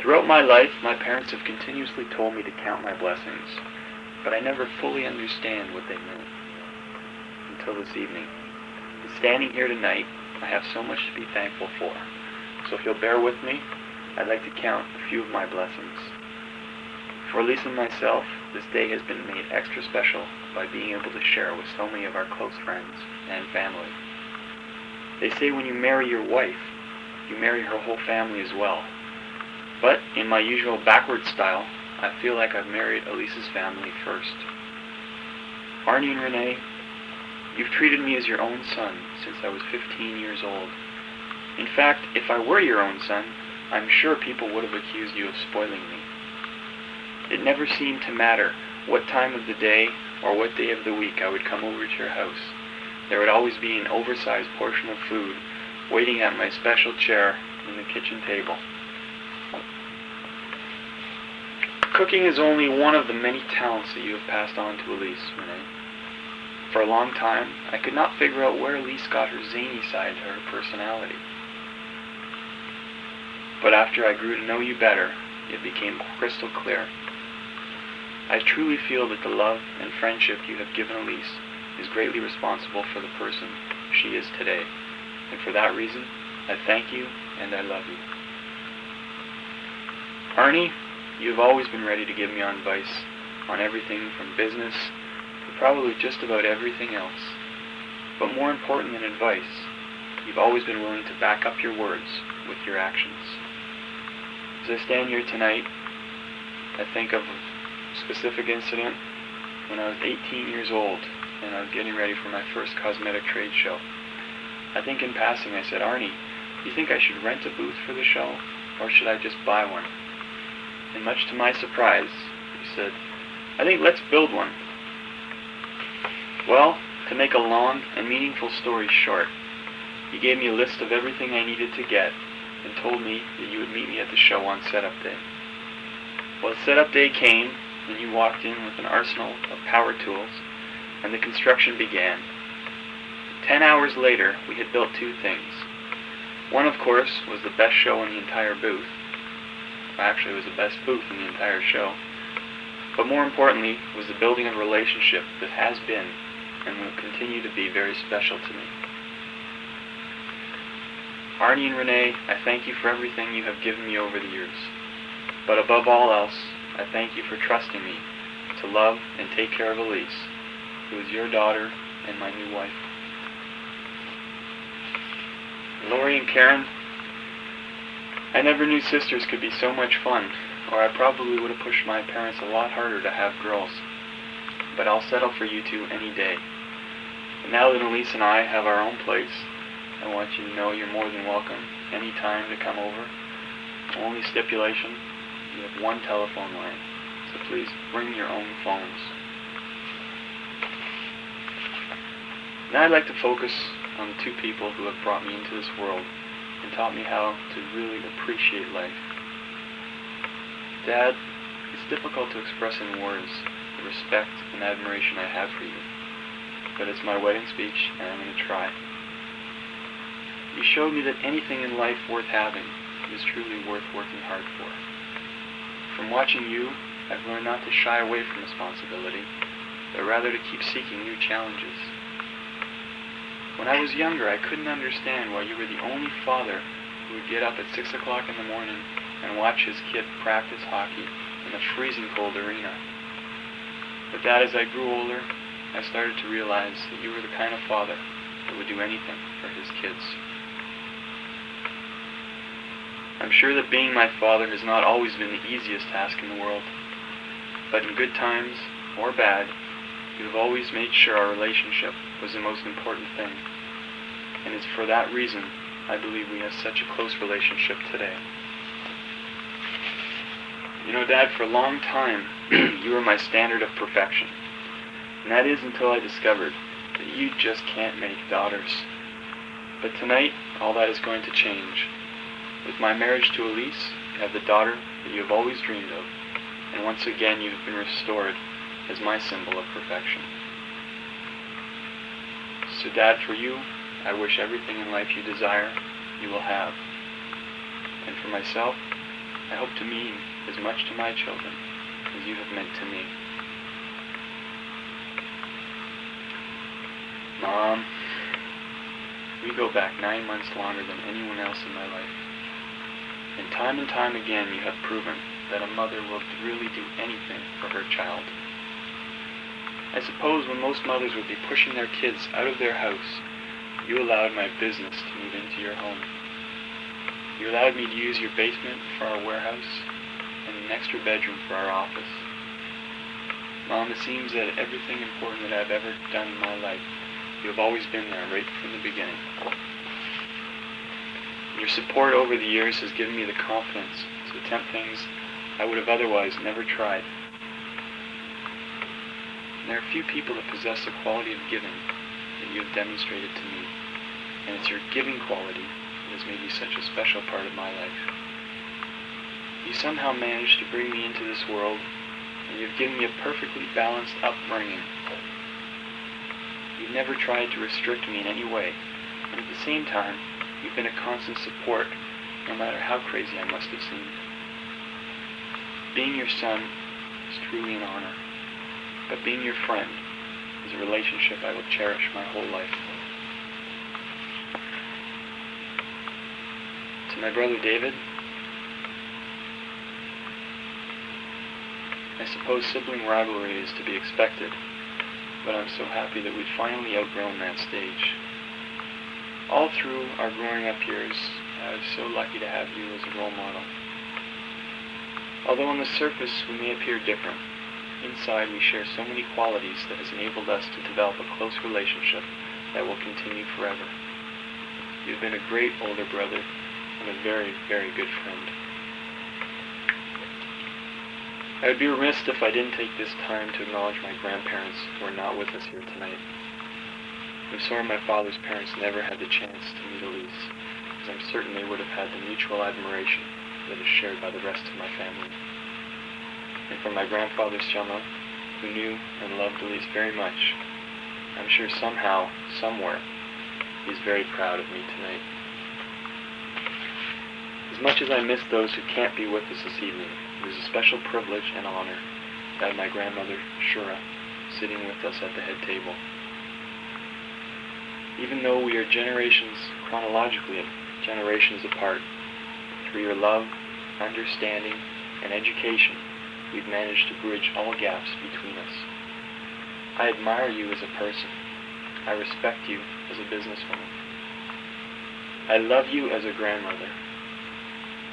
Throughout my life, my parents have continuously told me to count my blessings, but I never fully understand what they mean until this evening. Standing here tonight, I have so much to be thankful for. So if you'll bear with me, I'd like to count a few of my blessings. For Lisa and myself, this day has been made extra special by being able to share with so many of our close friends and family. They say when you marry your wife, you marry her whole family as well. But in my usual backward style, I feel like I've married Elisa's family first. Arnie and Renee, you've treated me as your own son since I was 15 years old. In fact, if I were your own son, I'm sure people would have accused you of spoiling me. It never seemed to matter what time of the day or what day of the week I would come over to your house. There would always be an oversized portion of food waiting at my special chair in the kitchen table. Cooking is only one of the many talents that you have passed on to Elise, Renee. For a long time, I could not figure out where Elise got her zany side to her personality. But after I grew to know you better, it became crystal clear. I truly feel that the love and friendship you have given Elise is greatly responsible for the person she is today. And for that reason, I thank you and I love you. Arnie, you have always been ready to give me advice on everything from business to probably just about everything else. But more important than advice, you've always been willing to back up your words with your actions. As I stand here tonight, I think of a specific incident when I was 18 years old and I was getting ready for my first cosmetic trade show. I think in passing I said, Arnie, do you think I should rent a booth for the show or should I just buy one? And much to my surprise, he said, I think let's build one. Well, to make a long and meaningful story short, he gave me a list of everything I needed to get and told me that you would meet me at the show on setup day. Well, setup day came and you walked in with an arsenal of power tools and the construction began. 10 hours later, we had built two things. One, of course, was the best show in the entire booth. Actually, it was the best booth in the entire show. But more importantly, was the building of a relationship that has been and will continue to be very special to me. Arnie and Renee, I thank you for everything you have given me over the years. But above all else, I thank you for trusting me to love and take care of Elise, who is your daughter and my new wife. Lori and Karen, I never knew sisters could be so much fun, or I probably would have pushed my parents a lot harder to have girls. But I'll settle for you two any day. And now that Elise and I have our own place, I want you to know you're more than welcome any time to come over. Only stipulation, you have one telephone line, so please bring your own phones. Now I'd like to focus on the two people who have brought me into this world and taught me how to really appreciate life. Dad, it's difficult to express in words the respect and admiration I have for you, but it's my wedding speech and I'm going to try. You showed me that anything in life worth having is truly worth working hard for. From watching you, I've learned not to shy away from responsibility, but rather to keep seeking new challenges. When I was younger, I couldn't understand why you were the only father who would get up at 6 o'clock in the morning and watch his kid practice hockey in a freezing cold arena. But Dad, as I grew older, I started to realize that you were the kind of father that would do anything for his kids. I'm sure that being my father has not always been the easiest task in the world, but in good times or bad, you have always made sure our relationship was the most important thing, and it's for that reason I believe we have such a close relationship today. You know, Dad, for a long time, you were my standard of perfection, and that is until I discovered that you just can't make daughters. But tonight, all that is going to change. With my marriage to Elise, you have the daughter that you have always dreamed of, and once again you have been restored as my symbol of perfection. So Dad, for you, I wish everything in life you desire, you will have. And for myself, I hope to mean as much to my children as you have meant to me. Mom, we go back 9 months longer than anyone else in my life. And time again you have proven that a mother will really do anything for her child. I suppose when most mothers would be pushing their kids out of their house, you allowed my business to move into your home. You allowed me to use your basement for our warehouse and an extra bedroom for our office. Mom, it seems that everything important that I've ever done in my life, you have always been there right from the beginning. Your support over the years has given me the confidence to attempt things I would have otherwise never tried. And there are few people that possess the quality of giving that you have demonstrated to me, and it's your giving quality that has made you such a special part of my life. You somehow managed to bring me into this world, and you've given me a perfectly balanced upbringing. You've never tried to restrict me in any way, and at the same time, you've been a constant support, no matter how crazy I must have seemed. Being your son is truly an honor, but being your friend is a relationship I will cherish my whole life. To my brother David, I suppose sibling rivalry is to be expected, but I'm so happy that we've finally outgrown that stage. All through our growing up years, I was so lucky to have you as a role model. Although on the surface we may appear different, inside we share so many qualities that has enabled us to develop a close relationship that will continue forever. You've been a great older brother and a very, very good friend. I would be remiss if I didn't take this time to acknowledge my grandparents who are not with us here tonight. I'm sorry my father's parents never had the chance to meet Elise, as I'm certain they would have had the mutual admiration that is shared by the rest of my family. And for my grandfather Selma, who knew and loved Elise very much, I'm sure somehow, somewhere, he's very proud of me tonight. As much as I miss those who can't be with us this evening, it is a special privilege and honor to have my grandmother, Shura, sitting with us at the head table. Even though we are chronologically generations apart, through your love, understanding, and education, we've managed to bridge all gaps between us. I admire you as a person. I respect you as a businesswoman. I love you as a grandmother,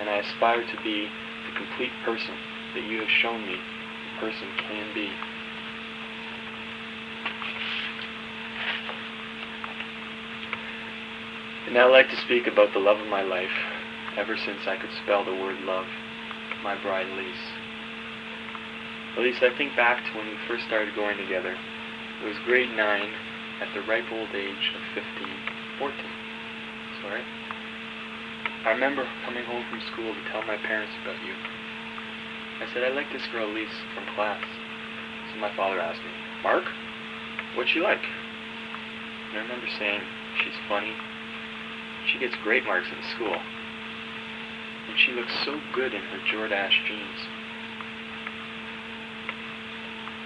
and I aspire to be the complete person that you have shown me a person can be. And now I'd like to speak about the love of my life, ever since I could spell the word love, my bride Elise. Elise, I think back to when we first started going together. It was grade 9 at the ripe old age of 14. Sorry. I remember coming home from school to tell my parents about you. I said, I like this girl Elise from class. So my father asked me, Mark, what's she like? And I remember saying, she's funny. She gets great marks in school. And she looks so good in her Jordache jeans.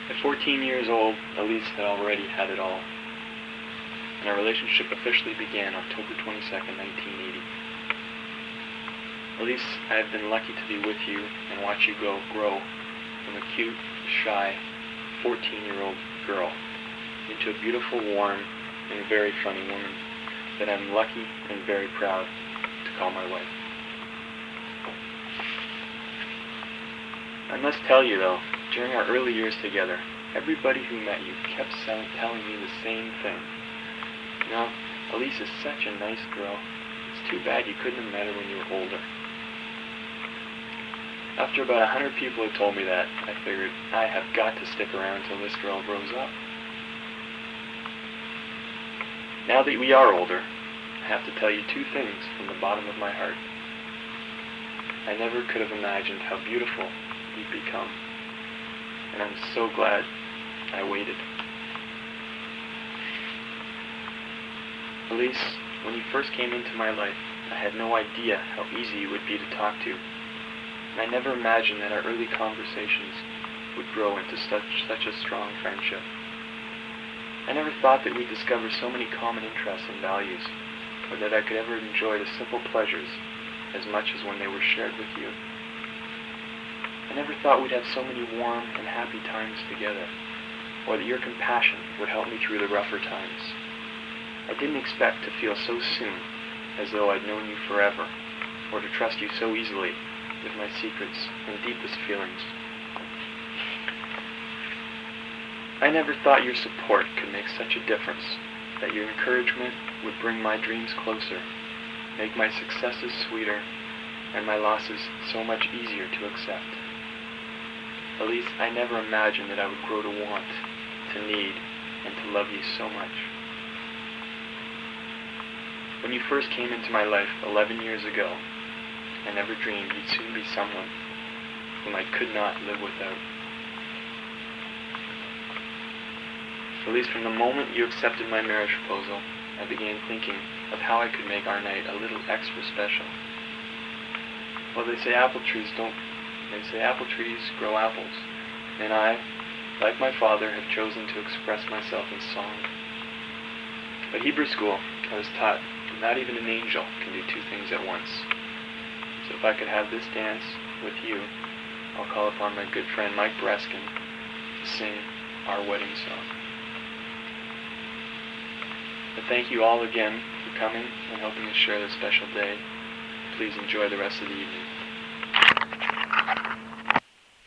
At 14 years old, Elise had already had it all. And our relationship officially began October 22nd, 1980. Elise, I have been lucky to be with you and watch you grow from a cute, shy, 14-year-old girl into a beautiful, warm, and very funny woman that I'm lucky and very proud to call my wife. I must tell you though, during our early years together, everybody who met you kept telling me the same thing. You know, Elise is such a nice girl. It's too bad you couldn't have met her when you were older. After about 100 people had told me that, I figured I have got to stick around till this girl grows up. Now that we are older, I have to tell you two things from the bottom of my heart. I never could have imagined how beautiful you'd become, and I'm so glad I waited. Elise, when you first came into my life, I had no idea how easy you would be to talk to. and I never imagined that our early conversations would grow into such a strong friendship. I never thought that we'd discover so many common interests and values, or that I could ever enjoy the simple pleasures as much as when they were shared with you. I never thought we'd have so many warm and happy times together, or that your compassion would help me through the rougher times. I didn't expect to feel so soon as though I'd known you forever, or to trust you so easily with my secrets and deepest feelings. I never thought your support could make such a difference, that your encouragement would bring my dreams closer, make my successes sweeter, and my losses so much easier to accept. At least I never imagined that I would grow to want, to need, and to love you so much. When you first came into my life 11 years ago, I never dreamed you'd soon be someone whom I could not live without. At least from the moment you accepted my marriage proposal, I began thinking of how I could make our night a little extra special. Well, they say apple trees grow apples, and I, like my father, have chosen to express myself in song. At Hebrew school, I was taught that not even an angel can do two things at once. So if I could have this dance with you, I'll call upon my good friend Mike Breskin to sing our wedding song. But thank you all again for coming and helping us share this special day. Please enjoy the rest of the evening.